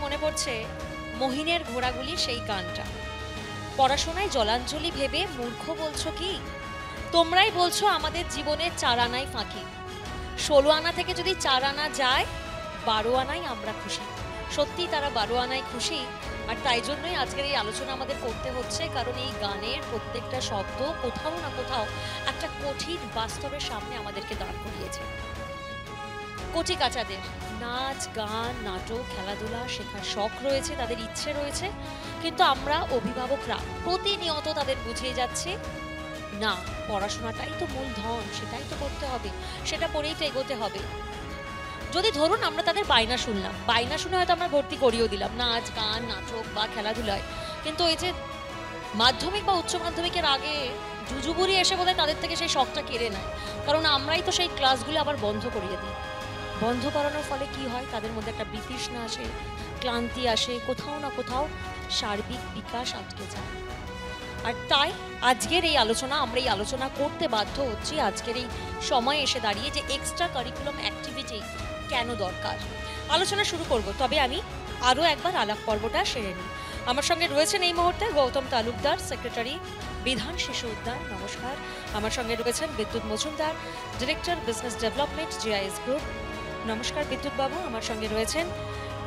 মনে পড়ছে মহিনের ঘোড়াগুলি সেই গানটা। পড়াশোনায় জলাঞ্জলি ভেবে মূর্খ বলছো কি? তোমরাই বলছো আমাদের জীবনে 4 আনাই ফাঁকি। 16 আনা থেকে যদি 4 আনা যায়, 12 আনাই আমরা খুশি। সত্যি তারা 12 আনায় খুশি। আর তাই জন্যই আজকের এই আলোচনা আমাদের করতে হচ্ছে, কারণ এই গানের প্রত্যেকটা শব্দ কোথাও না কোথাও একটা কঠিন বাস্তবের সামনে আমাদেরকে দাঁড় করিয়েছে। কচি কাচাদের নাচ, গান, নাটক, খেলাধুলা শেখার শখ রয়েছে, তাদের ইচ্ছে রয়েছে, কিন্তু আমরা অভিভাবকরা প্রতিনিয়ত তাদের বুঝিয়ে যাচ্ছি, না, পড়াশোনাটাই তো মূল ধন, সেটাই তো করতে হবে, সেটা পড়েই তো এগোতে হবে। যদি ধরুন আমরা তাদের বায়না শুনলাম, বায়না শুনে হয়তো আমরা ভর্তি করিয়েও দিলাম নাচ, গান, নাটক বা খেলাধুলায়, কিন্তু এই যে মাধ্যমিক বা উচ্চ মাধ্যমিকের আগে জুজুবুরি এসে বোধহয় তাদের থেকে সেই শখটা কেড়ে নেয়, কারণ আমরাই তো সেই ক্লাসগুলো আবার বন্ধ করিয়ে দিই। বন্ধ করানোর ফলে কি হয়, তাদের মধ্যে একটা বিতৃষ্ণা আসে, ক্লান্তি আসে, কোথাও না কোথাও সার্বিক বিকাশ আটকে যায়। আর তাই আজকের এই আলোচনা, আমরা এই আলোচনা করতে বাধ্য হচ্ছি আজকের এই সময় এসে দাঁড়িয়ে, যে এক্সট্রা কারিকুলাম অ্যাক্টিভিটি কেন দরকার। আলোচনা শুরু করব, তবে আমি আরও একবার আলাপ পর্বটা সেরে নিই। আমার সঙ্গে রয়েছেন এই মুহূর্তে গৌতম তালুকদার, সেক্রেটারি, বিধান শিশু উদ্যান, নমস্কার। আমার সঙ্গে রয়েছেন বিদ্যুৎ Majumdar, director, business development, GIS group, নমস্কার বিদ্যুৎ বাবু। আমার সঙ্গে রয়েছেন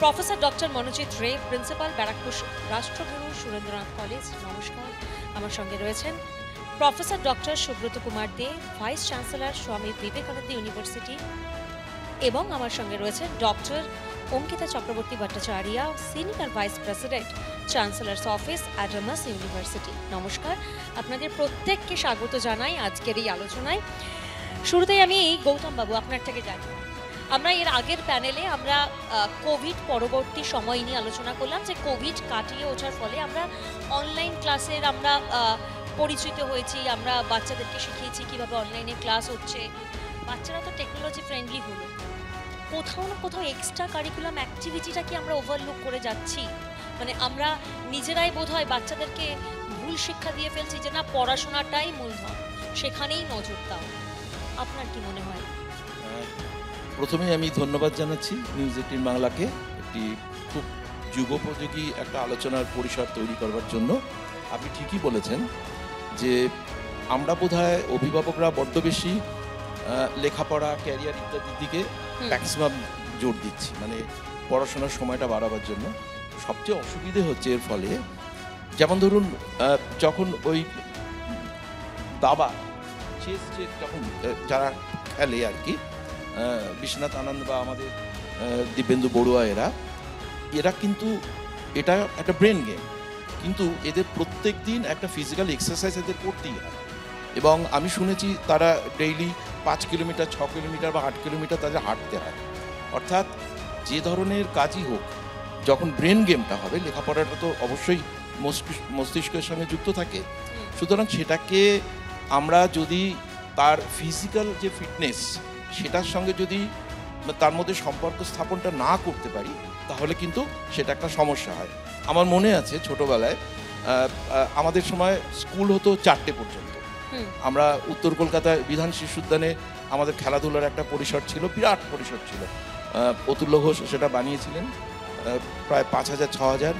professor doctor Monojit Ray, principal, Barrackpore Rashtraguru Surendranath college, নমস্কার। আমার সঙ্গে রয়েছেন professor doctor Subrata Kumar De, vice chancellor, Swami Vivekananda university, এবং আমার সঙ্গে রয়েছেন doctor Ankita Chakraborty Bhattacharya, senior vice president, chancellor's office, Adamas university. নমস্কার, আপনাদের প্রত্যেককে স্বাগত জানাই আজকের এই আলোচনায়। শুরুতেই আমি গৌতম বাবু আপনার থেকে জানি, আমরা এর আগের প্যানেলে আমরা কোভিড পরবর্তী সময় নিয়ে আলোচনা করলাম, যে কোভিড কাটিয়ে ওঠার ফলে আমরা অনলাইন ক্লাসের আমরা পরিচিত হয়েছি, আমরা বাচ্চাদেরকে শিখিয়েছি কিভাবে অনলাইনে ক্লাস হচ্ছে, বাচ্চারা তো টেকনোলজি ফ্রেন্ডলি হলো। কোথাও না কোথাও এক্সট্রা কারিকুলাম অ্যাক্টিভিটিটা কি আমরা ওভারলুক করে যাচ্ছি? মানে আমরা নিজেরাই বোধহয় বাচ্চাদেরকে ভুল শিক্ষা দিয়ে ফেলছি, যে না, পড়াশোনাটাই মূলধন, সেখানেই নজর দাও। আপনার কি মনে হয়? প্রথমে আমি ধন্যবাদ জানাচ্ছি নিউজ 18 বাংলাকে একটি খুব যুগোপযোগী একটা আলোচনার পরিসর তৈরি করবার জন্য। আপনি ঠিকই বলেছেন যে আমরা বোধহয় অভিভাবকরা বড্ড বেশি লেখাপড়া, ক্যারিয়ার ইত্যাদির দিকে ম্যাক্সিমাম জোর দিচ্ছি, মানে পড়াশোনার সময়টা বাড়াবার জন্য। সবচেয়ে অসুবিধে হচ্ছে এর ফলে, যেমন ধরুন যখন ওই দাবা, চেস যখন যারা খেলে আর কি, বিশ্বনাথ আনন্দ বা আমাদের দিব্যেন্দু বড়ুয়া, এরা কিন্তু এটা একটা ব্রেন গেম, কিন্তু এদের প্রত্যেক দিন একটা ফিজিক্যাল এক্সারসাইজ এদের করতেই হয়। এবং আমি শুনেছি তারা ডেইলি 5 কিলোমিটার, 6 কিলোমিটার বা 8 কিলোমিটার তাদের হাঁটতে হয়। অর্থাৎ যে ধরনের কাজই হোক, যখন ব্রেন গেমটা হবে, লেখাপড়াটা তো অবশ্যই মস্তিষ্কের সঙ্গে যুক্ত থাকে। সুতরাং সেটাকে আমরা যদি তার ফিজিক্যাল যে ফিটনেস, সেটার সঙ্গে যদি তার মধ্যে সম্পর্ক স্থাপনটা না করতে পারি, তাহলে কিন্তু সেটা একটা সমস্যা হয়। আমার মনে আছে ছোটবেলায় আমাদের সময় স্কুল হতো 4টে পর্যন্ত। আমরা উত্তর কলকাতায় বিধান শিশু উদ্যানে আমাদের খেলাধুলার একটা পরিসর ছিল, বিরাট পরিসর ছিল। অতুল্য ঘোষ সেটা বানিয়েছিলেন, প্রায় 5000-6000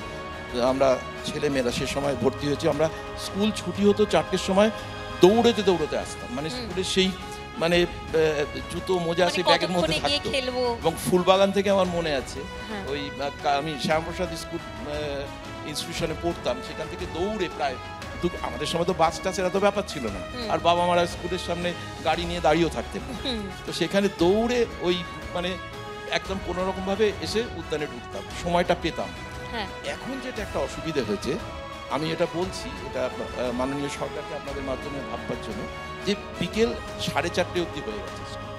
আমরা ছেলেমেয়েরা সে সময় ভর্তি হয়েছি। আমরা স্কুল ছুটি হতো 4টের সময়, দৌড়েতে দৌড়তে আসতাম, মানে স্কুলের সেই মানে জুতো মোজা সেই ব্যাগের মধ্যে থাকতো। এবং ফুলবাগান থেকে আমার মনে আছে, ওই আমি শ্যামপ্রসাদ স্কুল ইনস্টিটিউশনে পড়তাম, সেখান থেকে দৌড়ে প্রায়, আমাদের সময় তো বাস টাসের এত ব্যাপার ছিল না, আর বাবা মারা স্কুলের সামনে গাড়ি নিয়ে দাঁড়িয়েও থাকতেন না, তো সেখানে দৌড়ে ওই মানে একদম কোনোরকম ভাবে এসে উদ্যানে ঢুকতাম, সময়টা পেতাম। এখন যেটা একটা অসুবিধে হয়েছে, আমি এটা বলছি, এটা মাননীয় সরকারকে আপনাদের মাধ্যমে ভাববার জন্য, যে বিকেল 4:30 অবধি হয়ে গেছে স্কুল।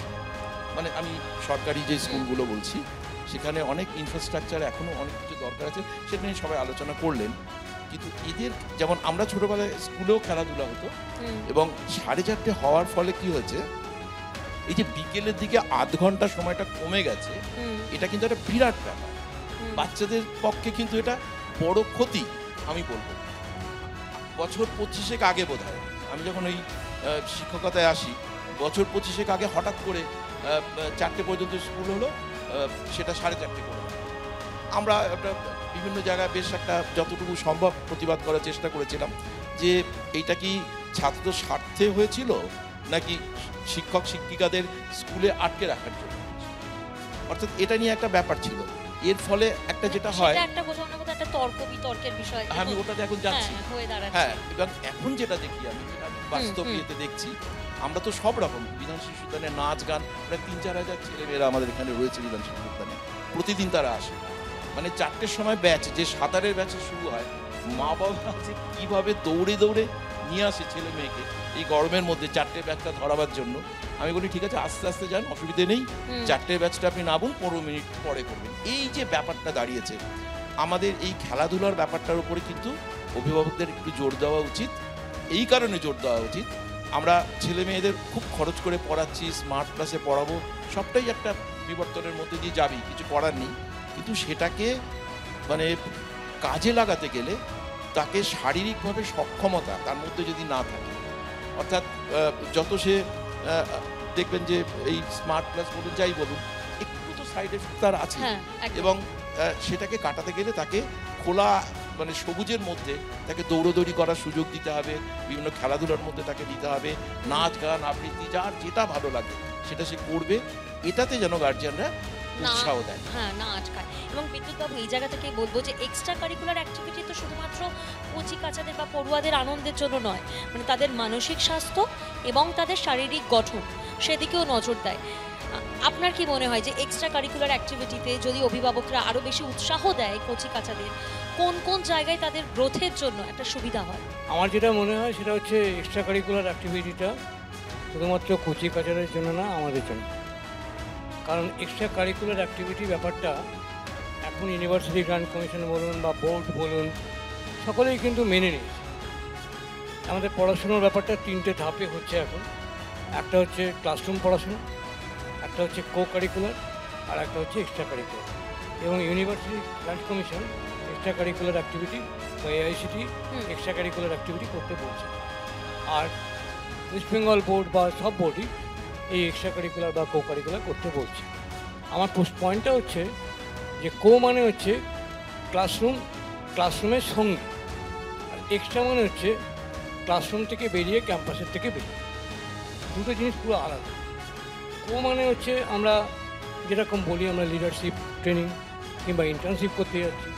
মানে আমি সরকারি যে স্কুলগুলো বলছি, সেখানে অনেক ইনফ্রাস্ট্রাকচার এখনো অনেক কিছু দরকার আছে, সেটা নিয়ে সবাই আলোচনা করলেন। কিন্তু এদের, যেমন আমরা ছোটবেলায় স্কুলেও খেলাধুলা হতো, এবং 4:30 হওয়ার ফলে কি হয়েছে, এই যে বিকেলের দিকে আধ ঘন্টা সময়টা কমে গেছে, এটা কিন্তু একটা বিরাট ব্যাপার। বাচ্চাদের পক্ষে কিন্তু এটা বড় ক্ষতি। আমি বলবো বছর 25 আগে বোধহয়, আমি যখন ওই শিক্ষকতায় আসি, বছর 25 আগে হঠাৎ করে 4টে পর্যন্ত স্কুল হলো, সেটা 4:30 করে। আমরা একটা বিভিন্ন জায়গায় বেশ একটা যতটুকু সম্ভব প্রতিবাদ করার চেষ্টা করেছিলাম যে এইটা কি ছাত্র স্বার্থে হয়েছিল নাকি শিক্ষক শিক্ষিকাদের স্কুলে আটকে রাখার জন্য, অর্থাৎ এটা নিয়ে একটা ব্যাপার ছিল। এর ফলে একটা যেটা হয়, সেটা একটা কোথাও না কোথাও একটা তর্ক বিতর্কের বিষয় আমি ওটাতে এখন যাচ্ছি। হয়ে দাঁড়াচ্ছে। হ্যাঁ, এবং এখন যেটা দেখি আমি, যেটা আমি বাস্তব ইয়েতে দেখছি, আমরা তো সব রকম বিধান শিশু উদ্যানে নাচ গান, প্রায় 3-4 হাজার ছেলেমেয়েরা আমাদের এখানে রয়েছে বিধান শিশু উদ্যানে, প্রতিদিন তারা আসে। মানে 4টের সময় ব্যাচ, যে সাঁতারের ব্যাচে শুরু হয়, মা বাবা যে কিভাবে দৌড়ে দৌড়ে নিয়ে আসে ছেলে মেয়েকে এই গরমের মধ্যে 4টে ব্যাচটা ধরাবার জন্য। আমি বলি ঠিক আছে, আস্তে আস্তে যান, অসুবিধে নেই, 4টে ব্যাচটা আপনি নামুন, 15 মিনিট পরে করবেন। এই যে ব্যাপারটা দাঁড়িয়েছে, আমাদের এই খেলাধুলার ব্যাপারটার উপরে কিন্তু অভিভাবকদের একটু জোর দেওয়া উচিত। এই কারণে জোর দেওয়া উচিত, আমরা ছেলে মেয়েদের খুব খরচ করে পড়াচ্ছি, স্মার্ট ক্লাসে পড়াবো, সবটাই একটা বিবর্তনের মধ্যে দিয়ে যাবি, কিছু করার নেই। কিন্তু সেটাকে মানে কাজে লাগাতে গেলে তাকে শারীরিকভাবে সক্ষমতা তার মধ্যে যদি না থাকে, অর্থাৎ যত সে দেখবেন যে এই স্মার্ট ক্লাস বলুন যাই বলুন, একটু তো সাইড এফেক্ট তার আছে, এবং সেটাকে কাটাতে গেলে তাকে খোলা মানে সবুজের মধ্যে তাকে দৌড়দৌড়ি করার সুযোগ দিতে হবে, বিভিন্ন খেলাধুলার মধ্যে তাকে দিতে হবে, নাচ গান আবৃত্তি যার যেটা ভালো লাগে সেটা সে করবে, এটাতে যেন গার্জিয়ানরা উৎসাহ দেয়। হ্যাঁ, না আটকায়। এবং বিদ্যুৎ বাবু, এই জায়গা থেকেই বলবো যে এক্সট্রা কারিকুলার অ্যাক্টিভিটি তো শুধুমাত্র কচি কাচাদের বা পড়ুয়াদের আনন্দের জন্য নয়, মানে তাদের মানসিক স্বাস্থ্য এবং তাদের শারীরিক গঠন সেদিকেও নজর দেয়। আপনার কি মনে হয় যে এক্সট্রা কারিকুলার অ্যাক্টিভিটিতে যদি অভিভাবকরা আরো বেশি উৎসাহ দেয় কচি কাচাদের, কোন কোন জায়গায় তাদের গ্রোথের জন্য একটা সুবিধা হয়? আমার যেটা মনে হয় সেটা হচ্ছে এক্সট্রা কারিকুলার অ্যাক্টিভিটিটা শুধুমাত্র কচি কাচারের জন্য না, আমাদের জন্য। কারণ এক্সট্রা কারিকুলার অ্যাক্টিভিটি ব্যাপারটা এখন ইউনিভার্সিটি গ্রান্ট কমিশন বলুন বা বোর্ড বলুন, সকলেই কিন্তু মেনে নিয়েছে। আমাদের পড়াশুনোর ব্যাপারটা 3টে ধাপে হচ্ছে এখন। একটা হচ্ছে ক্লাসরুম পড়াশুনো, একটা হচ্ছে কো কারিকুলার, আর একটা হচ্ছে এক্সট্রা কারিকুলার। এবং university grant commission extra curricular activity বা এআইসিটি এক্সট্রা কারিকুলার অ্যাক্টিভিটি করতে বলছে। আর ওয়েস্ট বেঙ্গল বোর্ড বা সব বোর্ডই এই এক্সট্রা কারিকুলার বা কো কারিকুলার করতে বলছে। আমার পয়েন্টটা হচ্ছে যে কো মানে হচ্ছে ক্লাসরুমের সঙ্গে, আর এক্সট্রা মানে হচ্ছে ক্লাসরুম থেকে বেরিয়ে, ক্যাম্পাসের থেকে বেরিয়ে। দুটো জিনিস পুরো আলাদা। কো মানে হচ্ছে আমরা যেরকম বলি আমরা লিডারশিপ ট্রেনিং কিংবা ইন্টার্নশিপ করতে যাচ্ছি,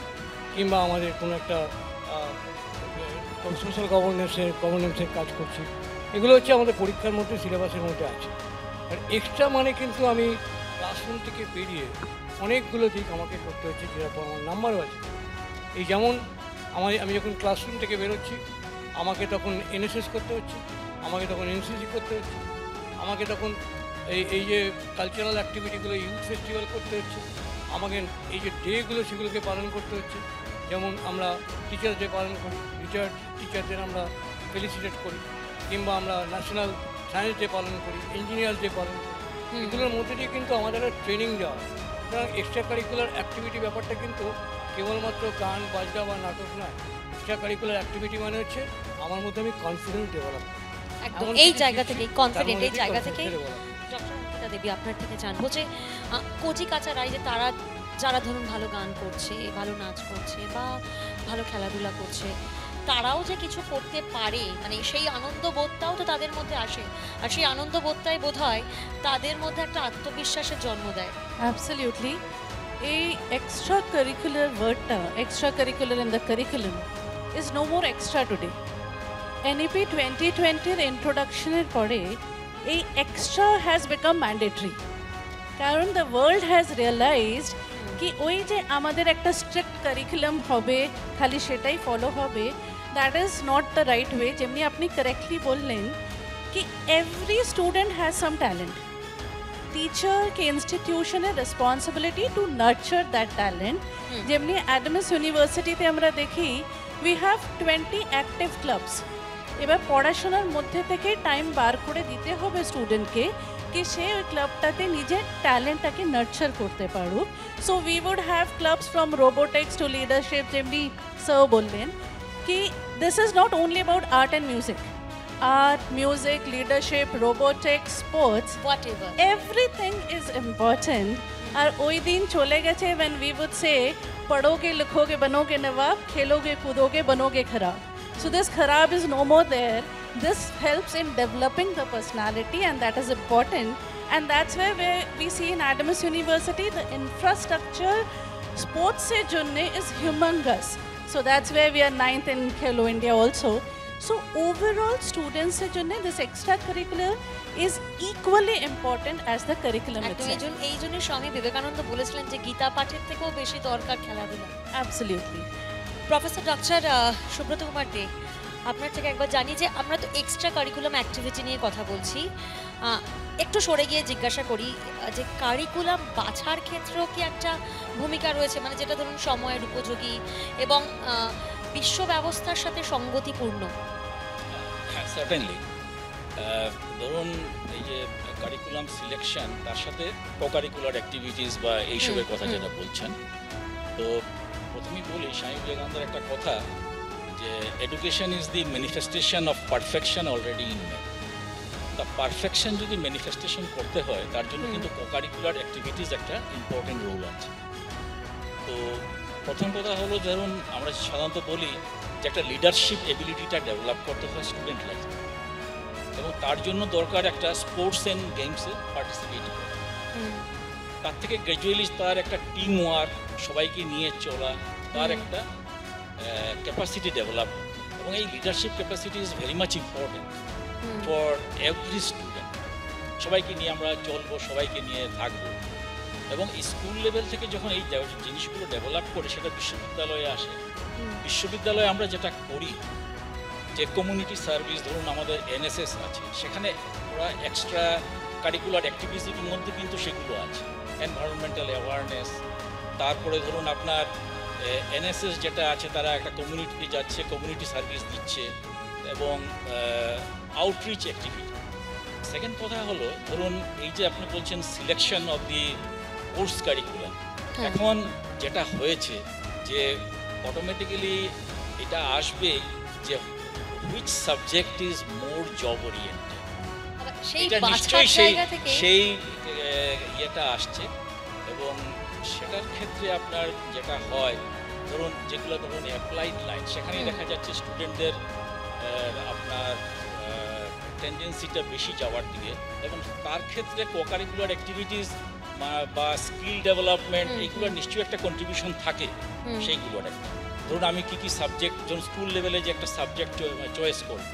কিংবা আমাদের কোনো একটা সোশ্যাল গভর্নেন্সের কাজ করছি, এগুলো হচ্ছে আমাদের পরীক্ষার মধ্যে সিলেবাসের মধ্যে আছে। আর এক্সট্রা মানে কিন্তু আমি ক্লাসরুম থেকে বেরিয়ে অনেকগুলো দিক আমাকে করতে হচ্ছে, যেরকম আমার নাম্বারও আছে। এই যেমন আমি যখন ক্লাসরুম থেকে বেরোচ্ছি, আমাকে তখন এনএসএস করতে হচ্ছে, আমাকে তখন এনসিসি করতে হচ্ছে, আমাকে তখন এই যে কালচারাল অ্যাক্টিভিটিগুলো, ইউথ ফেস্টিভ্যাল করতে হচ্ছে, আমাকে এই যে ডেগুলো সেগুলোকে পালন করতে হচ্ছে। যেমন আমরা টিচার্স ডে পালন করি, রিটায়ার্ড টিচারদের আমরা ফেলিসিটেট করি, কিংবা আমরা ন্যাশনাল সায়েন্স ডে পালন করি, ইঞ্জিনিয়ার্স ডে পালন করি। এগুলোর মধ্যে দিয়ে কিন্তু আমাদের ট্রেনিং দেওয়া হয়। সুতরাং এক্সট্রা কারিকুলার অ্যাক্টিভিটি ব্যাপারটা কিন্তু কেবলমাত্র গান বাজনা বা নাটক নয়। এক্সট্রা কারিকুলার অ্যাক্টিভিটি মানে হচ্ছে আমার মধ্যে আমি কনফিডেন্স ডেভেলপ করি। একদম এই জায়গা থেকে কনফিডেন্ট, এই জায়গা থেকে ডক্টর অঙ্কিতা দেবী আপনার থেকে জানবো যে কচি কাচারাই যে তারা যারা ধরুন ভালো গান করছে, ভালো নাচ করছে বা ভালো খেলাধুলা করছে, তারাও যে কিছু করতে পারে, মানে সেই আনন্দবোধটাও তো তাদের মধ্যে আসে, আর সেই আনন্দবোধটাই বোধহয় তাদের মধ্যে একটা আত্মবিশ্বাসের জন্ম দেয়। অ্যাবসলিউটলি। এই এক্সট্রা কারিকুলার ওয়ার্ডটা, extra curricular in the curriculum is no more extra today. NEP 2020-এর ইন্ট্রোডাকশনের পরে এই এক্সট্রা হ্যাজ বিকাম ম্যান্ডেটরি, কারণ দ্য ওয়ার্ল্ড হ্যাজ রিয়েলাইজড কি ওই যে আমাদের একটা স্ট্রিক্ট কারিকুলাম হবে, খালি সেটাই ফলো হবে, that is not the right way. যেমনি আপনি কারেক্টলি বললেন कि every student has some talent. Teacher के इंस्टीट्यूशনের responsibility to nurture that talent. যেমনি অ্যাডামস ইউনিভার্সিটিতে আমরা দেখি উই হ্যাভ 20 অ্যাক্টিভ ক্লাবস। এবার পড়াশোনার মধ্যে থেকে টাইম বার করে দিতে হবে স্টুডেন্টকে कि সে ওই ক্লাবটাতে নিজের ট্যালেন্টটাকে নার্চার করতে পারুক। So we would have clubs from robotics to leadership. যেমনি স্যার বললেন कि this is not only about art and music, art, music, leadership, robotics, sports, whatever. everything is important. और वही दिन चले गए when we would say पढ़ोगे लिखोगे बनोगे नवाब खेलोगे कूदोगे बनोगे खराब. So this खराब is no more there. This helps in developing the personality and that is important. And that's where we see in Adamas University the infrastructure sports se junne is humongous. So that's where we are 9th in Khelo India also. So overall students se junne this extracurricular is equally important as the curriculum একদম itself. এই জন্য স্বামী বিবেকানন্দ বলেছিলেন যে গীতা পাঠের থেকেও বেশি দরকার খেলাধুলা। Absolutely. Professor doctor Subrata Kumar De, আপনার থেকে একবার জানি যে আমরা তো এক্সট্রা কারিকুলাম অ্যাক্টিভিটি নিয়ে কথা বলছি, একটু সরে গিয়ে জিজ্ঞাসা করি যে কারিকুলাম বাছার ক্ষেত্রেও কি একটা ভূমিকা রয়েছে, মানে যেটা ধরুন সময়ের উপযোগী এবং বিশ্ব ব্যবস্থার সাথে সঙ্গতিপূর্ণ? হ্যাঁ, সার্টেনলি। ধরুন এই যে কারিকুলাম সিলেকশন, তার সাথে কো-কারিকুলার অ্যাক্টিভিটিস বা এইসবের কথা যেটা বলছেন, তো প্রথমেই বলি স্বামী বিবেকানন্দের একটা কথা যে education is the manifestation of perfection already in man. তা পারফেকশন যদি ম্যানিফেস্টেশন করতে হয় তার জন্য কিন্তু কো-কারিকুলার অ্যাক্টিভিটিস একটা ইম্পর্টেন্ট রোল আছে। তো প্রথম কথা হলো, ধরুন আমরা সাধারণত বলি যে একটা লিডারশিপ এবিলিটিটা ডেভেলপ করতে হয় স্টুডেন্ট লাইফে, এবং তার জন্য দরকার একটা স্পোর্টস অ্যান্ড গেমসে পার্টিসিপেট করা। তার থেকে গ্র্যাজুয়ালি তার একটা টিম ওয়ার্ক, সবাইকে নিয়ে চলা, তার একটা ক্যাপাসিটি ডেভেলপ, এবং এই leadership capacity is very much important for every student. সবাইকে নিয়ে আমরা চলবো, সবাইকে নিয়ে থাকবো, এবং স্কুল লেভেল থেকে যখন এই জিনিসগুলো ডেভেলপ করে সেটা বিশ্ববিদ্যালয়ে আসে। বিশ্ববিদ্যালয়ে আমরা যেটা করি যে কমিউনিটি সার্ভিস, ধরুন আমাদের এনএসএস আছে, সেখানে ওরা এক্সট্রা কারিকুলার অ্যাক্টিভিটির মধ্যে কিন্তু সেগুলো আছে, এনভায়রনমেন্টাল অ্যাওয়ারনেস। তারপরে ধরুন আপনার এনএসএস যেটা আছে, তারা একটা কমিউনিটিতে যাচ্ছে, কমিউনিটি সার্ভিস দিচ্ছে, এবং আউটরিচ অ্যাক্টিভিটি। সেকেন্ড কথা হলো, ধরুন এই যে আপনি বলছেন selection of the course curriculum, এখন যেটা হয়েছে যে অটোমেটিক্যালি এটা আসবে যে which subject is more job oriented. সেই এটা বাছার নিশ্চয়ই জায়গা থেকে সেই ইয়েটা আসছে, এবং সেটার ক্ষেত্রে আপনার যেটা হয়, ধরুন যেগুলো ধরুন অ্যাপ্লাইড লাইন, সেখানেই দেখা যাচ্ছে স্টুডেন্টদের আপনার টেন্ডেন্সিটা বেশি যাওয়ার দিকে, এবং তার ক্ষেত্রে কো-কারিকুলার অ্যাক্টিভিটিস বা স্কিল ডেভেলপমেন্ট, এইগুলো নিশ্চয়ই একটা কন্ট্রিবিউশন থাকে সেইগুলোর একটা। ধরুন আমি কী কী সাবজেক্ট, ধরুন স্কুল লেভেলে যে একটা সাবজেক্ট চয়েস করব,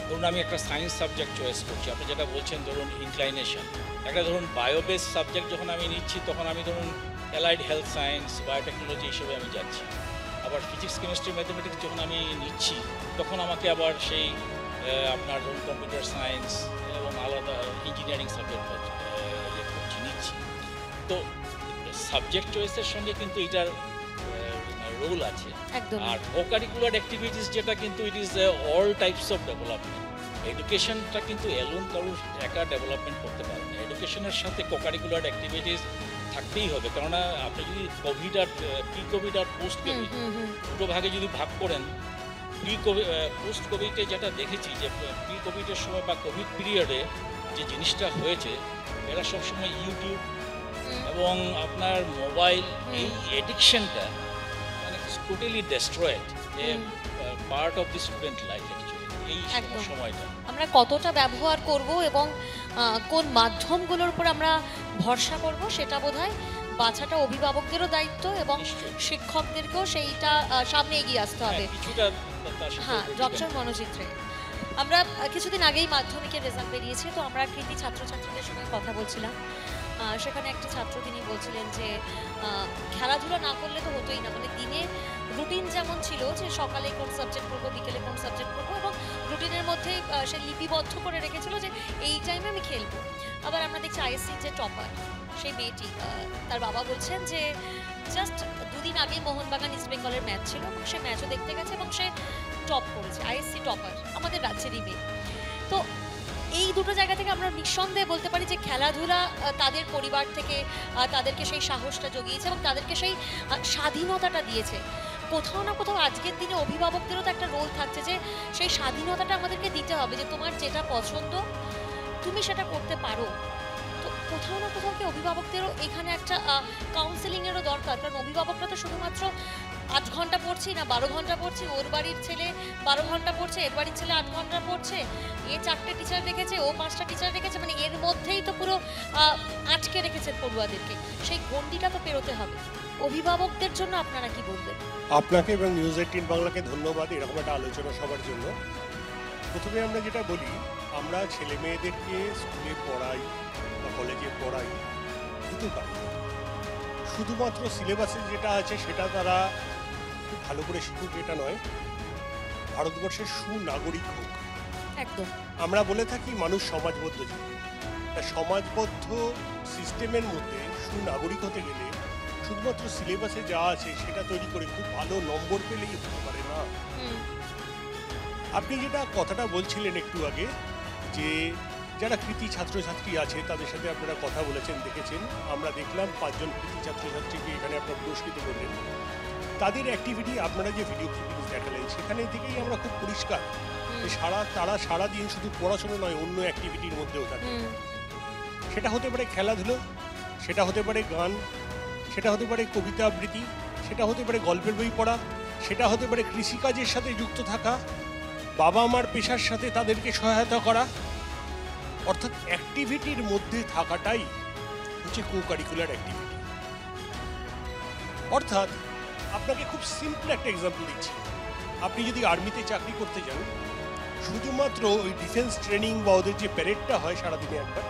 ধরুন আমি একটা সায়েন্স সাবজেক্ট চয়েস করছি, আপনি যেটা বলছেন ধরুন ইনক্লাইনেশন, একটা ধরুন বায়োবেস সাবজেক্ট যখন আমি নিচ্ছি, তখন আমি ধরুন অ্যালাইড হেলথ সায়েন্স, বায়োটেকনোলজি হিসেবে আমি যাচ্ছি। আবার ফিজিক্স, কেমিস্ট্রি, ম্যাথমেটিক্স যখন আমি নিচ্ছি, তখন আমাকে আবার সেই আপনার ধরুন কম্পিউটার সায়েন্স এবং আলাদা ইঞ্জিনিয়ারিং সাবজেক্ট নিচ্ছি। তো সাবজেক্ট চয়েসের সঙ্গে কিন্তু এটার রোল আছে। আর কো-কারিকুলার অ্যাক্টিভিটিস যেটা কিন্তু it is all types of development. এডুকেশনটা কিন্তু অ্যালোন কারোর একা ডেভেলপমেন্ট করতে পারে না, এডুকেশনের সাথে কো-কারিকুলার অ্যাক্টিভিটিস থাকতেই হবে। কেননা আপনি যদি কোভিড আর প্রি কোভিড আর পোস্ট কোভিড দুটো ভাগে যদি ভাগ করেন, পোস্ট কোভিডে যেটা দেখেছি যে প্রি কোভিডের সময় বা কোভিড পিরিয়ডে যে জিনিসটা হয়েছে, এরা সবসময় ইউটিউব এবং আপনার মোবাইল, এই এডিকশনটা মানে totally destroyed A part of the student life actually. এই সময়টা আমরা কতটা ব্যবহার করব এবং কোন মাধ্যমগুলোর উপর আমরা ভরসা করব, সেটা বোধহয় বাছাটা অভিভাবকদেরও দায়িত্ব, এবং শিক্ষকদেরকেও সেইটা সামনে এগিয়ে আসতে হবে। হ্যাঁ, ডক্টর মনোজিৎ, আমরা কিছুদিন আগেই মাধ্যমিকের রেজাল্ট বেরিয়েছে, তো আমরা কৃতি ছাত্রছাত্রীদের সঙ্গে কথা বলছিলাম। সেখানে একটা ছাত্র তিনি বলছিলেন যে খেলাধুলা না করলে তো হতোই না, মানে দিনে রুটিন যেমন ছিল যে সকালে কোন সাবজেক্ট পড়বো, বিকেলে কোন সাবজেক্ট পড়বো, এবং রুটিনের মধ্যে সে লিপিবদ্ধ করে রেখেছিল যে এই টাইমে আমি খেলবো। আবার আমরা দেখছি আইএসসির যে টপার সেই মেয়েটি, তার বাবা বলছেন যে জাস্ট দুদিন আগেই মোহনবাগান ইস্ট বেঙ্গলের ম্যাচ ছিল, এবং সে ম্যাচও দেখতে গেছে এবং সে টপ করেছে, আইএসসি টপার, আমাদের রাজ্যেরই মেয়ে। তো এই দুটো জায়গা থেকে আমরা নিঃসন্দেহে বলতে পারি যে খেলাধুলা তাদের পরিবার থেকে তাদেরকে সেই সাহসটা জগিয়েছে এবং তাদেরকে সেই স্বাধীনতাটা দিয়েছে। কোথাও না কোথাও আজকের দিনে অভিভাবকদেরও তো একটা রোল থাকছে যে সেই সেই স্বাধীনতাটা আমাদেরকে দিতে হবে যে তোমার যেটা পছন্দ তুমি সেটা করতে পারো। তো কোথাও না কোথাও কি অভিভাবকদেরও এখানে একটা কাউন্সেলিংয়েরও দরকার, কারণ অভিভাবকরা তো শুধুমাত্র 8 ঘন্টা পড়ছি না 12 ঘন্টা পড়ছি, ওর বাড়ির ছেলে 12 ঘন্টা পড়ছে, এর বাড়ির ছেলে 8 ঘন্টা পড়ছে, এ 4টে টিচার রেখেছে, ও 5টা টিচার রেখেছে, মানে এর মধ্যেই তো পুরো আটকে রেখেছে পড়ুয়াদেরকে। সেই গণ্ডিটা তো পেরোতে হবে। অভিভাবকদের জন্য আপনারা কি বলবেন? আপনাকে এবং নিউজ 18 বাংলাকে ধন্যবাদ এরকম একটা আলোচনা সবার জন্য। প্রথমে আমরা যেটা বলি, আমরা ছেলে মেয়েদেরকে স্কুলে পড়াই বা কলেজে পড়াই দুটো কারণে। শুধুমাত্র সিলেবাসে যেটা আছে সেটা তারা খুব ভালো করে শিখুক এটা নয়, ভারতবর্ষের সুনাগরিক হোক। একদম। আমরা বলে থাকি মানুষ সমাজবদ্ধ জীব। তা সমাজবদ্ধ সিস্টেমের মধ্যে সুনাগরিক হতে গেলে শুধুমাত্র সিলেবাসে যা আছে সেটা তৈরি করে খুব ভালো নম্বর পেলেই হতে পারে না। হুম, আপনি যেটা কথাটা বলছিলেন একটু আগে, যে যারা কৃতি ছাত্রছাত্রী আছে তাদের সাথে আপনারা কথা বলেছেন, দেখেছেন, আমরা দেখলাম 5 জন কৃতি ছাত্রছাত্রীকে এখানে আপনারা পুরস্কৃত করলেন। তাদের অ্যাক্টিভিটি আপনারা যে ভিডিও ক্লিপিংস দেখালেন সেখানে থেকেই আমরা খুব পরিষ্কার যে তারা সারাদিন শুধু পড়াশোনা নয় অন্য অ্যাক্টিভিটির মধ্যেও থাকে। হুম, সেটা হতে পারে খেলাধুলো, সেটা হতে পারে গান, সেটা হতে পারে কবিতা আবৃত্তি, সেটা হতে পারে গল্পের বই পড়া, সেটা হতে পারে কৃষিকাজের সাথে যুক্ত থাকা, বাবা মার পেশার সাথে তাদেরকে সহায়তা করা। অর্থাৎ অ্যাক্টিভিটির মধ্যে থাকাটাই হচ্ছে কো কারিকুলার অ্যাক্টিভিটি। অর্থাৎ আপনাকে খুব সিম্পল একটা এক্সাম্পল দিচ্ছি। আপনি যদি আর্মিতে চাকরি করতে যান, শুধুমাত্র ওই ডিফেন্স ট্রেনিং বা ওদের যে প্যারেডটা হয় সারাদিনে একবার,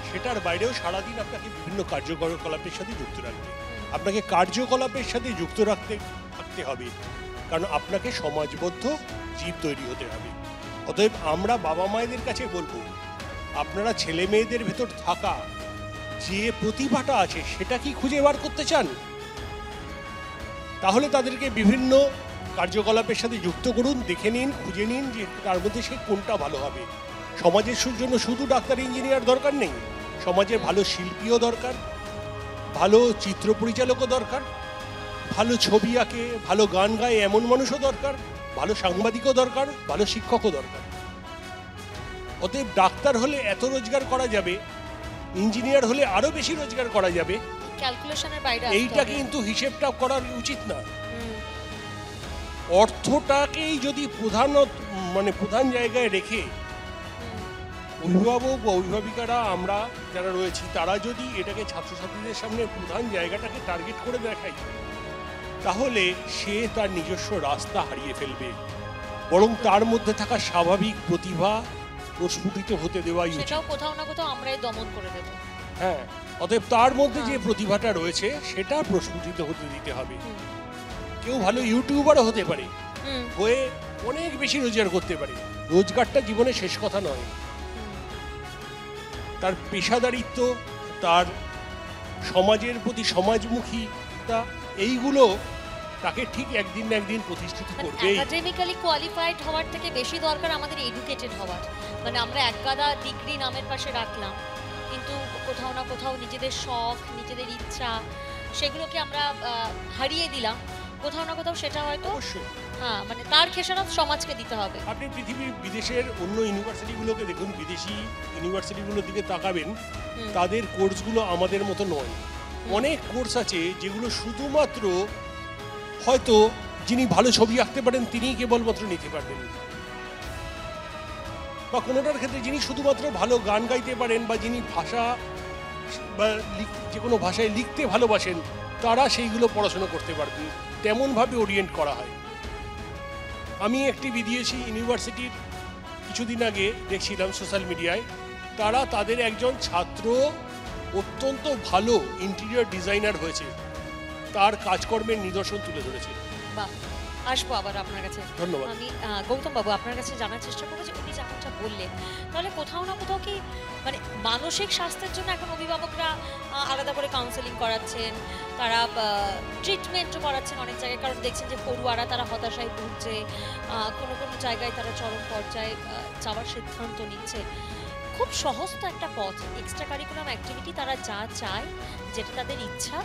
সেটার বাইরেও সারাদিন আপনাকে বিভিন্ন কার্যকলাপের সাথে যুক্ত রাখবে। আপনাকে কার্যকলাপের সাথে যুক্ত থাকতে হবে, কারণ আপনাকে সমাজবদ্ধ জীব তৈরি হতে হবে। অতএব আমরা বাবা মায়েদের কাছে বলবো, আপনারা ছেলে মেয়েদের ভেতর থাকা যে প্রতিভাটা আছে সেটা কি খুঁজে বার করতে চান? তাহলে তাদেরকে বিভিন্ন কার্যকলাপের সাথে যুক্ত করুন, দেখে নিন, খুঁজে নিন যে তার মধ্যে সে কোনটা ভালো হবে। সমাজের জন্য শুধু ডাক্তার ইঞ্জিনিয়ার দরকার নেই, সমাজে ভালো শিল্পীও দরকার, ভালো চিত্র পরিচালকও দরকার, ভালো ছবি আঁকে, ভালো গান গায় এমন মানুষও দরকার, ভালো সাংবাদিকও দরকার, ভালো শিক্ষকও দরকার। অতএব ডাক্তার হলে এত রোজগার করা যাবে, ইঞ্জিনিয়ার হলে আরো বেশি রোজগার করা যাবে, ক্যালকুলেশনের বাইরে আসতে এইটা হবে। কিন্তু হিসেবটা করার উচিত না। হুম, অর্থটাকেই যদি প্রধান জায়গায় রেখে হুম, অভিভাবক বা অভিভাবিকারা আমরা যারা রয়েছি তারা যদি এটাকে ছাত্রছাত্রীদের সামনে প্রধান জায়গাটাকে টার্গেট করে দেখাই, তাহলে সে তার নিজস্ব রাস্তা হারিয়ে ফেলবে। বরং তার মধ্যে থাকা স্বাভাবিক প্রতিভা প্রস্ফুটিত হতে দেওয়াই উচিত। সেটাও কোথাও না কোথাও আমরাই দমন করে দেবো। হ্যাঁ, অতএব তার মধ্যে যে হ্যাঁ। প্রতিভাটা রয়েছে সেটা প্রস্ফুটিত হতে দিতে হবে। হুম, কেউ ভালো ইউটিউবারও হতে পারে, হুম, হয়ে অনেক বেশি রোজগার করতে পারে। রোজগারটা জীবনে শেষ কথা নয়, হুম। তার পেশাদারিত্ব, তার সমাজের প্রতি সমাজমুখীতা, এইগুলো তাকে ঠিক একদিন না একদিন প্রতিষ্ঠিত করবেই। একাডেমিক্যালি কোয়ালিফাইড হওয়ার থেকে বেশি দরকার আমাদের এডুকেটেড হওয়ার। মানে আমরা একগাদা ডিগ্রি নামের পাশে রাখলাম, কিন্তু কোথাও না কোথাও নিজেদের শখ, নিজেদের ইচ্ছা, সেগুলোকে আমরা হারিয়ে দিলাম। কোথাও না কোথাও সেটা হয়তো অবশ্যই হ্যাঁ, মানে তার খেসারত সমাজকে দিতে হবে। আপনি পৃথিবীর বিদেশের অন্য ইউনিভার্সিটিগুলোকে দেখুন, বিদেশি ইউনিভার্সিটিগুলোর দিকে তাকাবেন, হুম, তাদের কোর্সগুলো আমাদের মতো নয়। অনেক কোর্স আছে যেগুলো শুধুমাত্র হয়তো যিনি ভালো ছবি আঁকতে পারেন তিনিই কেবলমাত্র নিতে পারবেন, বা কোনোটার ক্ষেত্রে যিনি শুধুমাত্র ভালো গান গাইতে পারেন বা যিনি ভাষা বা যে কোনো ভাষায় লিখতে ভালোবাসেন তারা সেইগুলো পড়াশোনা করতে পারবেন। তেমনভাবে ওরিয়েন্ট করা হয়। আমি একটি বিদেশি ইউনিভার্সিটির কিছুদিন আগে দেখছিলাম সোশ্যাল মিডিয়ায়, তারা তাদের একজন ছাত্র অত্যন্ত ভালো ইন্টেরিয়র ডিজাইনার হয়েছে, তার কাজকর্মের নিদর্শন তুলে ধরেছে। বাহ, আসবো আবার আপনার কাছে। ধন্যবাদ। আমি গৌতম বাবু আপনার কাছে জানার চেষ্টা করবো যে উনি যেমনটা বললেন, তাহলে কোথাও না কোথাও কি মানে মানসিক স্বাস্থ্যের জন্য এখন অভিভাবকরা আলাদা করে কাউন্সেলিং করাচ্ছেন, তারা ট্রিটমেন্টও করাচ্ছেন অনেক জায়গায়, কারণ দেখছেন যে পড়ুয়ারা তারা হতাশায় ভুগছে, কোনো কোনো জায়গায় তারা চরম পর্যায়ে যাওয়ার সিদ্ধান্ত নিচ্ছে। খুব সহজ তো একটা পথ, এক্সট্রা কারিকুলাম অ্যাক্টিভিটি তারা যা চায়, যেটা তাদের ইচ্ছা,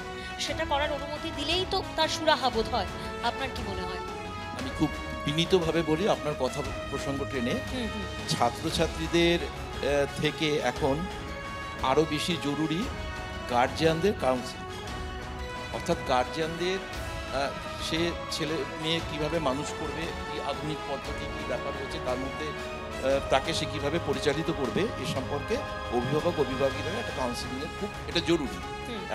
সেটা করার অনুমতি দিলেই তো তার সুরাহা বোধ হয়। আপনার কি মনে হয়? আমি খুব বিনীতভাবে বলি আপনার কথা প্রসঙ্গ টেনে, ছাত্রছাত্রীদের থেকে এখন আরও বেশি জরুরি গার্জিয়ানদের কাউন্সিলিং। অর্থাৎ গার্জিয়ানদের সে ছেলে মেয়ে কিভাবে মানুষ করবে, কি আধুনিক পদ্ধতি, কি ব্যাপার হচ্ছে তার মধ্যে তাকে সে কীভাবে পরিচালিত করবে এ সম্পর্কে অভিভাবক অভিভাবকীরা একটা কাউন্সিলিংয়ের খুব এটা জরুরি।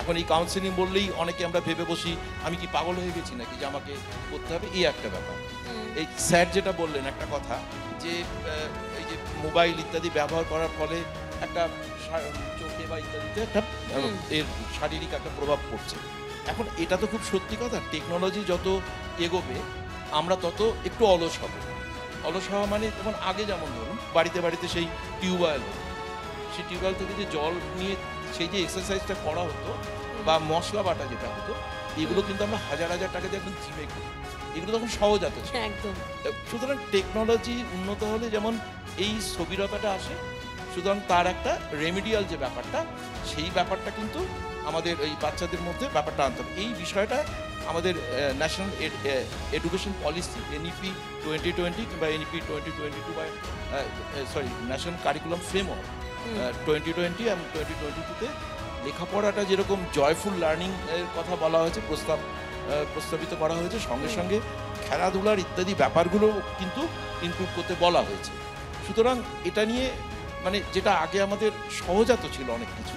এখন এই কাউন্সিলিং বললেই অনেকে আমরা ভেবে বসি আমি কি পাগল হয়ে গেছি নাকি যে আমাকে করতে হবে, এই একটা ব্যাপার। এই স্যার যেটা বললেন একটা কথা যে এই যে মোবাইল ইত্যাদি ব্যবহার করার ফলে একটা চোখে বা ইত্যাদিতে একটা এর শারীরিক একটা প্রভাব পড়ছে। এখন এটা তো খুব সত্যি কথা, টেকনোলজি যত এগোবে আমরা তত একটু অলস হব। অলস হওয়া মানে যেমন আগে যেমন ধরুন বাড়িতে বাড়িতে সেই টিউবওয়েল হতো, সেই টিউবওয়েল থেকে যে জল নিয়ে সেই যে এক্সারসাইজটা করা হতো বা মশলা বাটা যেটা হতো, এগুলো কিন্তু আমরা হাজার হাজার টাকা দিয়ে এখন জিমে করি, এগুলো তখন সহজাত ছিল। সুতরাং টেকনোলজি উন্নত হলে যেমন এই স্থবিরতাটা আসে, সুতরাং তার একটা রেমিডিয়াল যে ব্যাপারটা, সেই ব্যাপারটা কিন্তু আমাদের এই বাচ্চাদের মধ্যে ব্যাপারটা আনতে হবে। এই বিষয়টা আমাদের ন্যাশনাল এডুকেশন পলিসি এনইপি 2020 কিংবা এনইপি 2022 বা ন্যাশনাল কারিকুলাম ফ্রেমওয়ার্ক 2020 এবং 2022-তে লেখাপড়াটা যেরকম জয়ফুল লার্নিং এর কথা বলা হয়েছে, প্রস্তাবিত করা হয়েছে, সঙ্গে সঙ্গে খেলাধুলার ইত্যাদি ব্যাপারগুলো কিন্তু ইনক্লুড করতে বলা হয়েছে। সুতরাং এটা নিয়ে মানে যেটা আগে আমাদের সহজাত ছিল অনেক কিছু,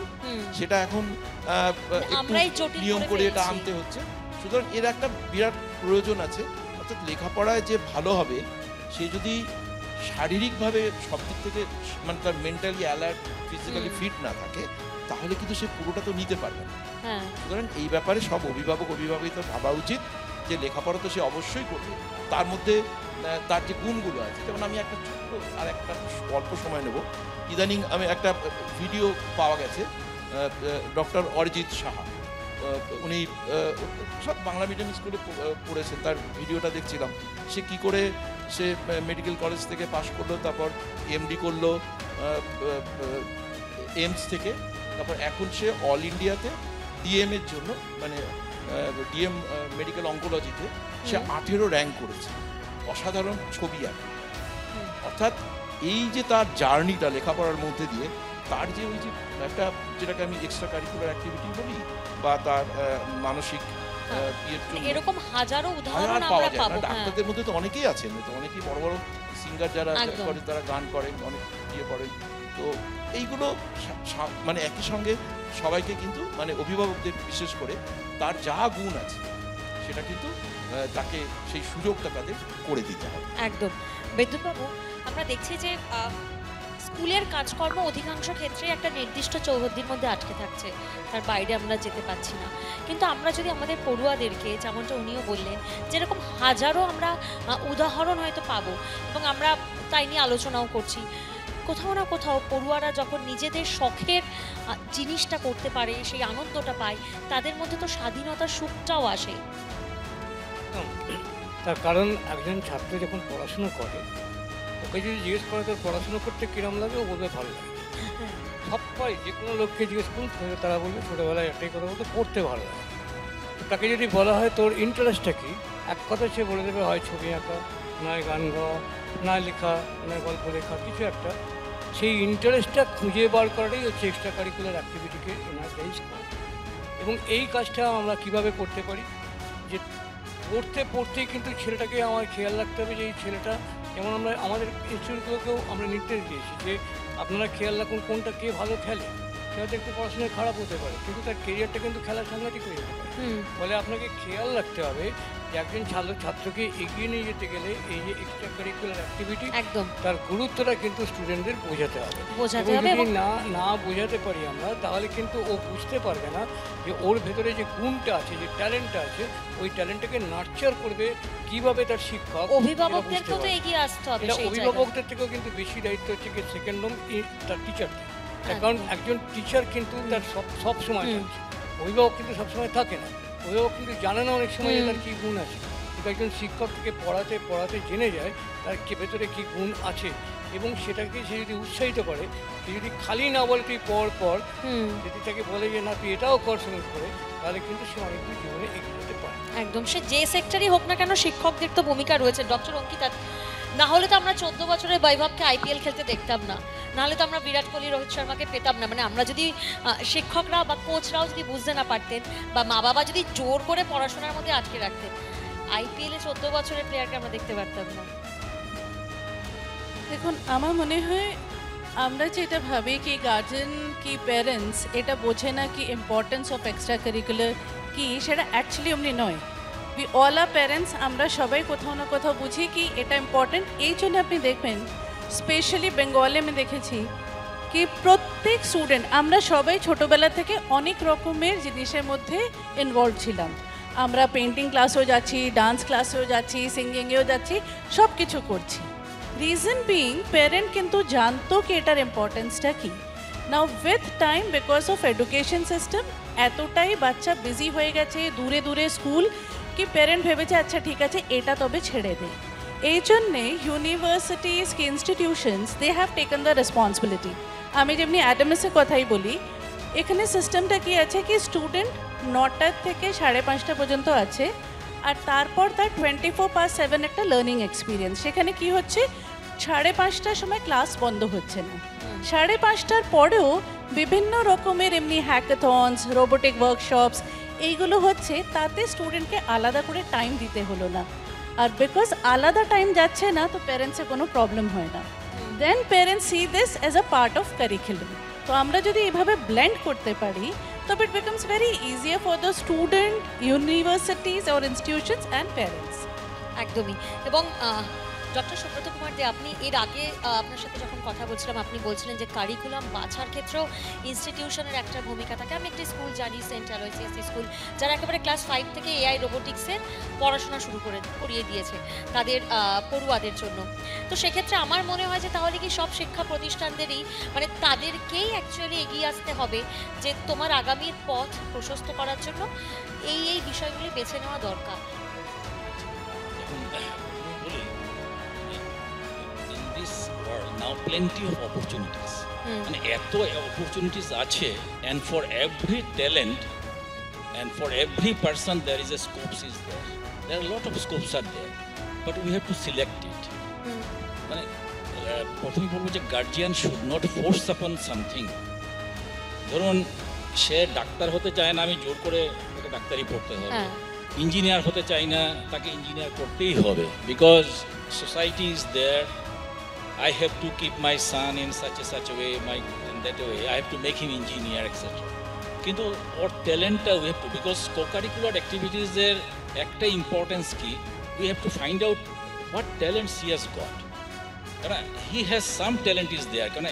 সেটা এখন একটু নিয়ম করে এটা আনতে হচ্ছে। সুতরাং এর একটা বিরাট প্রয়োজন আছে। অর্থাৎ লেখাপড়ায় যে ভালো হবে সে যদি শারীরিকভাবে সব দিক থেকে মানে তার মেন্টালি অ্যালার্ট, ফিজিক্যালি ফিট না থাকে, তাহলে কিন্তু সে পুরোটা তো নিতে পারবে না। সুতরাং এই ব্যাপারে সব অভিভাবিকা ভাবা উচিত যে লেখাপড়া তো সে অবশ্যই করবে, তার মধ্যে তার যে গুণগুলো আছে। যেমন আমি একটা ছোট্ট আর একটা অল্প সময় নেব, ইদানিং আমি একটা ভিডিও পাওয়া গেছে, ডক্টর অরিজিৎ সাহা, উনি সব বাংলা মিডিয়াম স্কুলে পড়েছেন, তার ভিডিওটা দেখছিলাম। সে কি করে সে মেডিকেল কলেজ থেকে পাশ করলো, তারপর এমডি করলো এইমস থেকে, তারপর এখন সে অল ইন্ডিয়াতে ডিএম এর জন্য মানে ডিএম মেডিকেল অঙ্কোলজিতে সে 18 র্যাঙ্ক করেছে। অসাধারণ ছবি আঁকে। অর্থাৎ এই যে তার জার্নিটা লেখাপড়ার মধ্যে দিয়ে, তার যে ওই যে একটা যেটাকে আমি এক্সট্রা কারিকুলার অ্যাক্টিভিটি বলি বা তার মানসিক এরকম হাজারো উদাহরণ আমরা পাবো। ডাক্তারদের মধ্যে তো অনেকেই আছেন, তো অনেকেই বড় বড় সিঙ্গার যারা করেন, তারা গান করেন, অনেক করেন। তো এইগুলো মানে একই সঙ্গে সবাইকে কিন্তু মানে অভিভাবকদের বিশেষ করে তার যা গুণ আছে সেটা কিন্তু তাকে সেই সুযোগটা তাদের করে দিতে হবে। একদম বিদ্যুৎবাবু, আমরা দেখছি যে স্কুলের কাজকর্ম অধিকাংশ ক্ষেত্রে একটা নির্দিষ্ট চৌহদ্দির মধ্যে আটকে থাকছে, তার বাইরে আমরা যেতে পারছি না। কিন্তু আমরা যদি আমাদের পড়ুয়াদেরকে, যেমনটা উনিও বললেন, যেরকম হাজারো আমরা উদাহরণ হয়তো পাবো এবং আমরা তাই নিয়ে আলোচনাও করছি, কোথাও না কোথাও পড়ুয়ারা যখন নিজেদের শখের জিনিসটা করতে পারে, সেই আনন্দটা পায়, তাদের মধ্যে তো স্বাধীনতার সুখটাও আসে। তার কারণ একজন ছাত্র যখন পড়াশুনো করে, ওকে যদি জিজ্ঞেস করে তোর পড়াশুনো করতে কিরম লাগে, ও বলবে ভালো লাগে। সবাই যে কোনো লোককে জিজ্ঞেস করুন, তারা বলবে ছোটোবেলায় একটাই কথা বলতে, পড়তে ভালো লাগে। তাকে যদি বলা হয় তোর ইন্টারেস্টটা কি, এক কথা সে বলে দেবে হয় ছবি আঁকা, নয় গান গাওয়া, না লেখা, নয় গল্প লেখা, কিছু একটা। সেই ইন্টারেস্টটা খুঁজে বার করাটাই হচ্ছে এক্সট্রা কারিকুলার অ্যাক্টিভিটিকে এনার্জাইজ করা। এবং এই কাজটা আমরা কিভাবে করতে পারি, যে পড়তেই কিন্তু ছেলেটাকে আমার খেয়াল রাখতে হবে যে এই ছেলেটা, যেমন আমরা আমাদের ইনস্টিটিউটগুলোকেও আমরা নির্দেশ দিয়েছি যে আপনারা খেয়াল রাখুন কোনটা কে ভালো খেলে। সে হয়তো একটু পড়াশোনায় খারাপ হতে পারে, কিন্তু তার কেরিয়ারটা কিন্তু খেলার সাংঘাতিক হয়ে যেতে পারে। ফলে আপনাকে খেয়াল রাখতে হবে যে একজন ছাত্রকে এগিয়ে নিয়ে যেতে গেলে এই যে এক্সট্রা কারিকুলার অ্যাক্টিভিটি, একদম তার গুরুত্বটা কিন্তু স্টুডেন্টদের বোঝাতে হবে। যদি না বোঝাতে পারি আমরা, তাহলে কিন্তু ও বুঝতে পারবে না যে ওর ভেতরে যে গুণটা আছে, যে ট্যালেন্টটা আছে, ওই ট্যালেন্টটাকে নার্চার করবে কিভাবে তার শিক্ষক। অভিভাবকদেরকেও তো এগিয়ে আসতে হবে। অভিভাবকদের থেকেও কিন্তু বেশি দায়িত্ব হচ্ছে কি সেকেন্ড হোম তার টিচারদের। কারণ একজন টিচার কিন্তু তার সব সময় থাকে, অভিভাবক কিন্তু সবসময় থাকে না। অভিভাবক কিন্তু জানে না অনেক সময় তার কী গুণ আছে, কিন্তু একজন শিক্ষক থেকে পড়াতে জেনে যায় তার ভেতরে কী গুণ আছে, এবং সেটাকে সে যদি উৎসাহিত করে, সে যদি খালি না বলে তুই পর যদি তাকে বলে যে না তুই এটাও কর সঙ্গে করে, তাহলে কিন্তু সে অনেক দূর জীবনে এগিয়ে যেতে পারে। একদম, সে যে সেক্টরই হোক না কেন শিক্ষকদের তো ভূমিকা রয়েছে। ডক্টর অঙ্কিতা, না হলে তো আমরা 14 বছরের বৈভবকে আইপিএল খেলতে দেখতাম না, না হলে তো আমরা বিরাট কোহলি রোহিত শর্মাকে পেতাম না। মানে আমরা যদি শিক্ষকরা বা কোচরাও যদি বুঝতে না পারতেন, বা মা বাবা যদি জোর করে পড়াশোনার মধ্যে আটকে রাখতেন, আইপিএলে 14 বছরের প্লেয়ারকে আমরা দেখতে পারতাম না। দেখুন, আমার মনে হয় আমরা যেটা ভাবি কি গার্জেন কি প্যারেন্টস এটা বোঝে না কি ইম্পর্টেন্স অফ এক্সট্রা কারিকুলার কি, সেটা অ্যাকচুয়ালি অমনি নয়। উই অল আর প্যারেন্টস, আমরা সবাই কোথাও না কোথাও বুঝি কি এটা ইম্পর্টেন্ট। এই জন্য আপনি দেখবেন স্পেশালি বেঙ্গলে আমি দেখেছি কি প্রত্যেক স্টুডেন্ট, আমরা সবাই ছোটোবেলা থেকে অনেক রকমের জিনিসের মধ্যে ইনভলভ ছিলাম। আমরা পেন্টিং ক্লাসেও যাচ্ছি, ডান্স ক্লাসেও যাচ্ছি, সিঙ্গিংয়েও যাচ্ছি, সব কিছু করছি। রিজন বিং প্যারেন্ট কিন্তু জানতো কি এটার ইম্পর্টেন্সটা কী। Now with time because of education system এতটাই বাচ্চা বিজি হয়ে গেছে, দূরে দূরে স্কুল, কি প্যারেন্ট ভেবেছে আচ্ছা ঠিক আছে এটা তবে ছেড়ে দেয়। এই জন্যে ইউনিভার্সিটিজ কি institutions they have taken the responsibility. আমি যেমনি অ্যাডামসের কথাই বলি, এখানে সিস্টেমটা কি আছে কি স্টুডেন্ট 9টা থেকে 5:30 পর্যন্ত আছে, আর তারপর তার 24/7 একটা লার্নিং এক্সপিরিয়েন্স। সেখানে কি হচ্ছে 5:30টার সময় ক্লাস বন্ধ হচ্ছে না, 5:30টার পরেও বিভিন্ন রকমের এমনি হ্যাকাথনস, রোবোটিক ওয়ার্কশপস এইগুলো হচ্ছে, তাতে স্টুডেন্টকে আলাদা করে টাইম দিতে হলো না। আর বিকজ আলাদা টাইম যাচ্ছে না তো প্যারেন্টসের কোনো প্রবলেম হয় না। Then parents see this as a part of curriculum. তো আমরা যদি এভাবে ব্লেন্ড করতে পারি তবে it becomes very easier for the student, universities or institutions and parents. একদমই। এবং ডক্টর সুব্রত কুমার দে, আপনি এর আগে আপনার সাথে যখন কথা বলছিলাম আপনি বলছিলেন যে কারিকুলাম বাছার ক্ষেত্রেও ইনস্টিটিউশনের একটা ভূমিকা থাকে। আমি একটি স্কুল জানি, সেন্ট অ্যালোয়সিয়াস স্কুল, যারা একেবারে ক্লাস 5 থেকে এআই রোবোটিক্সের পড়াশোনা শুরু করিয়ে দিয়েছে তাদের পড়ুয়াদের জন্য। তো সেক্ষেত্রে আমার মনে হয় যে তাহলে কি সব শিক্ষা প্রতিষ্ঠানদেরই মানে তাদেরকেই অ্যাকচুয়ালি এগিয়ে আসতে হবে যে তোমার আগামীর পথ প্রশস্ত করার জন্য এই বিষয়গুলি বেছে নেওয়া দরকার। Now plenty of opportunities. And এত opportunities আছে, and for every talent and for every person there is a scopes is there. There are a lot of scopes are there, but we have to select it. মানে প্রথমে বলবো যে guardian should not force আপন something. ধরুন সে doctor হতে চায় না, আমি জোর করে তাকে ডাক্তারি পড়তে হবে। ইঞ্জিনিয়ার হতে চাই না, তাকে ইঞ্জিনিয়ার করতেই হবে, because society is there. I have to keep my son in such a way, in that way. I have to make him engineer, etc. কিন্তু ওর ট্যালেন্টটা we have to, because co-curricular activities এর একটা importance কি, we have to find out what talents he has got. কারণ he has some talent is there, কারণ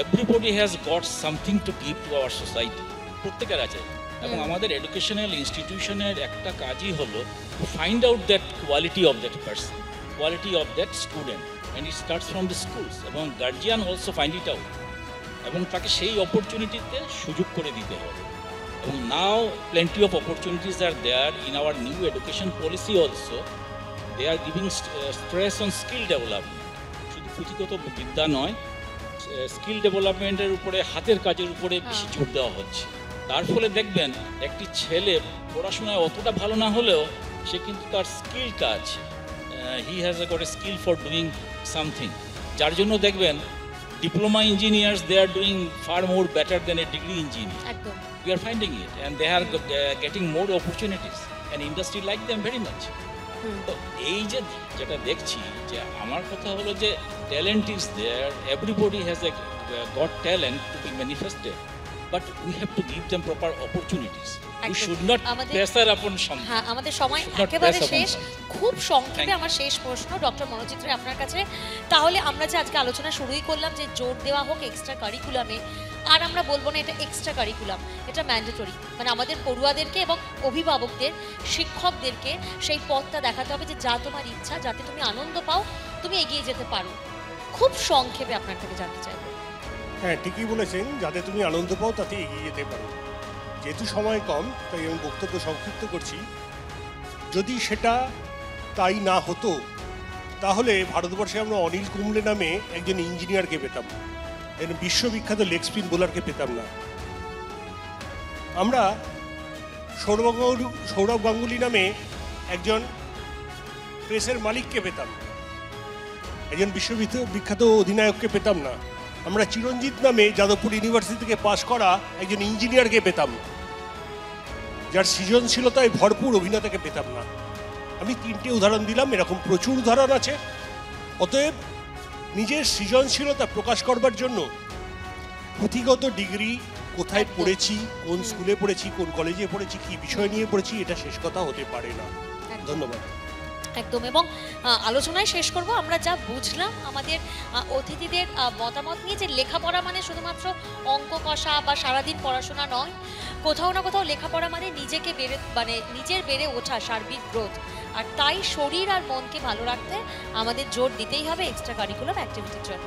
everybody has got something to give to our society. প্রত্যেকের আছে। এবং আমাদের educational ইনস্টিটিউশনের একটা কাজই হলো to find out that quality of that person, quality of that student. And it starts from the schools, এবং guardian also find it out এবং তাকে সেই অপরচুনিটিতে সুযোগ করে দিতে হবে। এবং now plenty of opportunities are there in our new education policy also. They are giving stress on skill development. শুধু পুঁথিগত বিদ্যা নয়, স্কিল ডেভেলপমেন্টের উপরে, হাতের কাজের উপরে বেশি জোর দেওয়া হচ্ছে। তার ফলে দেখবেন একটি ছেলে পড়াশোনায় অতটা ভালো না হলেও সে কিন্তু তার স্কিল কাজ, he has got a skill for doing something, যার জন্য দেখবেন diploma engineers they are doing far more better than a degree engineer. একদম, We are finding it, and they are getting more opportunities, and industry like them very much. তো এই যে যেটা দেখছি, যে আমার কথা হলো যে talent is there, everybody has got talent to be manifested, but we have to give them proper opportunities. We should not pressure upon something. হ্যাঁ, আমাদের সময় একেবারে শেষ। খুব সংক্ষেপে আমার শেষ প্রশ্ন ডক্টর মনোজিৎ রায় আপনার কাছে। তাহলে আমরা যে আজকে আলোচনা শুরুই করলাম যে জোর দেওয়া হোক এক্সট্রা কারিকুলামে, আর আমরা বলবো না এটা এক্সট্রা কারিকুলাম, এটা ম্যান্ডেটরি। মানে আমাদের পড়ুয়াদেরকে এবং অভিভাবকদের, শিক্ষকদেরকে সেই পথটা দেখাতে হবে যে যা তোমার ইচ্ছা, যাতে তুমি আনন্দ পাও, তুমি এগিয়ে যেতে পারো। খুব সংক্ষেপে আপনার থেকে জানতে চাইবো। হ্যাঁ, ঠিকই বলেছেন, যাতে তুমি আনন্দ পাও তাতে এগিয়ে যেতে পারো। যেহেতু সময় কম তাই আমি বক্তব্য সংক্ষিপ্ত করছি। যদি সেটা তাই না হতো তাহলে ভারতবর্ষে আমরা অনিল কুম্বলে নামে একজন ইঞ্জিনিয়ারকে পেতাম, বিশ্ববিখ্যাত লেগ স্পিন বোলারকে পেতাম না। আমরা সৌরভ গাঙ্গুলি নামে একজন প্রেসের মালিককে পেতাম, একজন বিশ্ববিখ্যাত অধিনায়ককে পেতাম না। আমরা চিরঞ্জিত নামে যাদবপুর ইউনিভার্সিটি থেকে পাশ করা একজন ইঞ্জিনিয়ারকে পেতাম, যার সৃজনশীলতায় ভরপুর অভিনেতাকে পেতাম না। আমি 3টে উদাহরণ দিলাম, এরকম প্রচুর উদাহরণ আছে। অতএব নিজের সৃজনশীলতা প্রকাশ করবার জন্য পুঁথিগত ডিগ্রি, কোথায় পড়েছি, কোন স্কুলে পড়েছি, কোন কলেজে পড়েছি, কি বিষয় নিয়ে পড়েছি, এটা শেষ কথা হতে পারে না। ধন্যবাদ। একদম। এবং আলোচনায় শেষ করব আমরা যা বুঝলাম আমাদের অতিথিদের মতামত নিয়ে, যে লেখাপড়া মানে শুধুমাত্র অঙ্ক কষা বা সারাদিন পড়াশোনা নয়, কোথাও না কোথাও লেখাপড়া মানে নিজের বেড়ে ওঠা, সার্বিক গ্রোথ। আর তাই শরীর আর মনকে ভালো রাখতে আমাদের জোর দিতেই হবে এক্সট্রা কারিকুলাম অ্যাক্টিভিটির জন্য।